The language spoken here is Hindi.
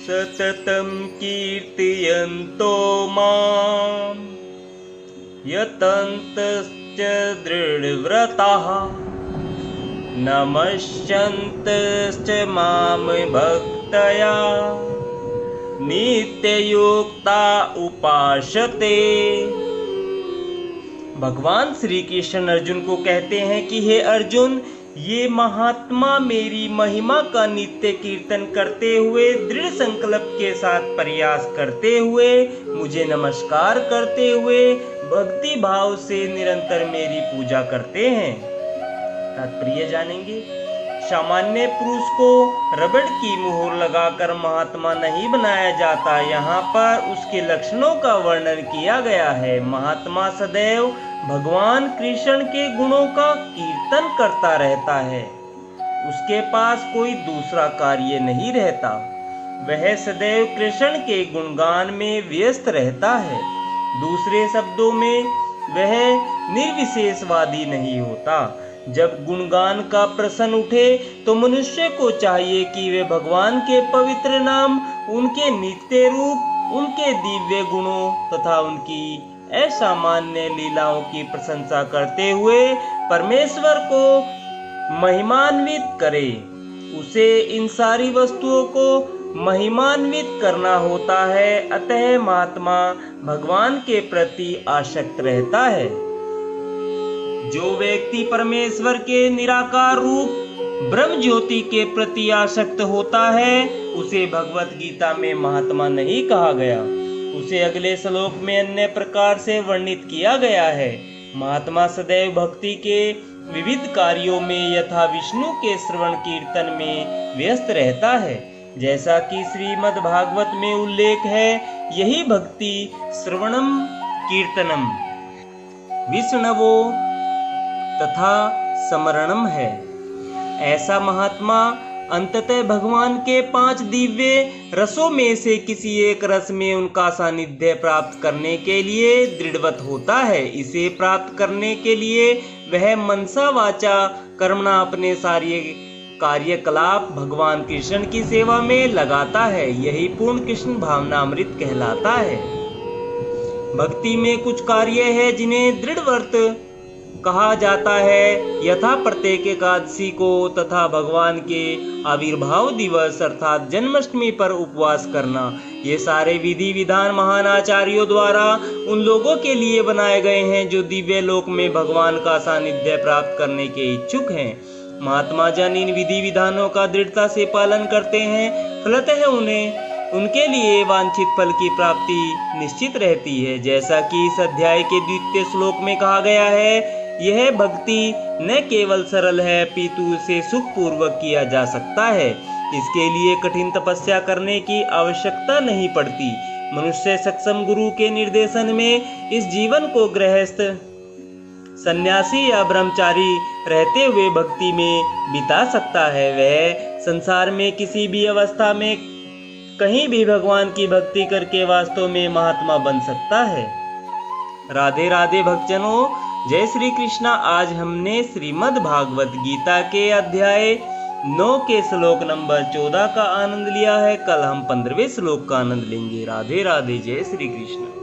सततं कीर्तयन्तो मां यतन्तश्च दृढव्रताः नमस्यन्तश्च मां भक्तया नित्ययुक्ता उपासते। भगवान श्री कृष्ण अर्जुन को कहते हैं कि हे अर्जुन, ये महात्मा मेरी महिमा का नित्य कीर्तन करते हुए दृढ़ संकल्प के साथ प्रयास करते हुए मुझे नमस्कार करते हुए भक्ति भाव से निरंतर मेरी पूजा करते हैं। तात्पर्य जानेंगे। सामान्य पुरुष को रबड़ की मुहर लगाकर महात्मा नहीं बनाया जाता। यहाँ पर उसके लक्षणों का वर्णन किया गया है। महात्मा सदैव भगवान कृष्ण के गुणों का कीर्तन करता रहता है। उसके पास कोई दूसरा कार्य नहीं रहता। वह सदैव कृष्ण के गुणगान में व्यस्त रहता है। दूसरे शब्दों में वह निर्विशेषवादी नहीं होता। जब गुणगान का प्रश्न उठे तो मनुष्य को चाहिए कि वे भगवान के पवित्र नाम, उनके नित्य रूप, उनके दिव्य गुणों तथा उनकी असामान्य लीलाओं की प्रशंसा करते हुए परमेश्वर को महिमान्वित करे। उसे इन सारी वस्तुओं को महिमान्वित करना होता है। अतः महात्मा भगवान के प्रति आसक्त रहता है। जो व्यक्ति परमेश्वर के निराकार रूप ब्रह्म ज्योति के प्रति आसक्त होता है, उसे भगवत गीता में महात्मा नहीं कहा गया। उसे अगले श्लोक में अन्य प्रकार से वर्णित किया गया है। महात्मा सदैव भक्ति के विविध कार्यों में यथा विष्णु के श्रवण कीर्तन में व्यस्त रहता है। जैसा कि श्रीमद् भागवत में उल्लेख है, यही भक्ति श्रवणम कीर्तनम विष्णवो तथा स्मरणम है। ऐसा महात्मा अंततः भगवान के 5 दिव्य रसों में से किसी एक रस में उनका सानिध्य प्राप्त करने के लिए दृढ़वत होता है। इसे प्राप्त करने के लिए वह मनसा वाचा कर्मणा अपने सारे कार्यकलाप भगवान कृष्ण की सेवा में लगाता है। यही पूर्ण कृष्ण भावनामृत कहलाता है। भक्ति में कुछ कार्य है जिन्हें दृढ़व्रत कहा जाता है। यथा प्रत्येक एकादशी को तथा भगवान के आविर्भाव दिवस अर्थात जन्माष्टमी पर उपवास करना। ये सारे विधि विधान महान आचार्यों द्वारा उन लोगों के लिए बनाए गए हैं जो दिव्य लोक में भगवान का सानिध्य प्राप्त करने के इच्छुक हैं। महात्मा जन इन विधि विधानों का दृढ़ता से पालन करते हैं। फलतः उन्हें उनके लिए वांछित फल की प्राप्ति निश्चित रहती है। जैसा कि इस अध्याय के द्वितीय श्लोक में कहा गया है, यह भक्ति न केवल सरल है अपितु इसे सुखपूर्वक किया जा सकता है। इसके लिए कठिन तपस्या करने की आवश्यकता नहीं पड़ती। मनुष्य सक्षम गुरु के निर्देशन में इस जीवन को गृहस्थ, सन्यासी या ब्रह्मचारी रहते हुए भक्ति में बिता सकता है। वह संसार में किसी भी अवस्था में कहीं भी भगवान की भक्ति करके वास्तव में महात्मा बन सकता है। राधे राधे भक्तजनों, जय श्री कृष्णा। आज हमने श्रीमद् भागवत गीता के अध्याय 9 के श्लोक नंबर 14 का आनंद लिया है। कल हम 15वें श्लोक का आनंद लेंगे। राधे राधे, जय श्री कृष्ण।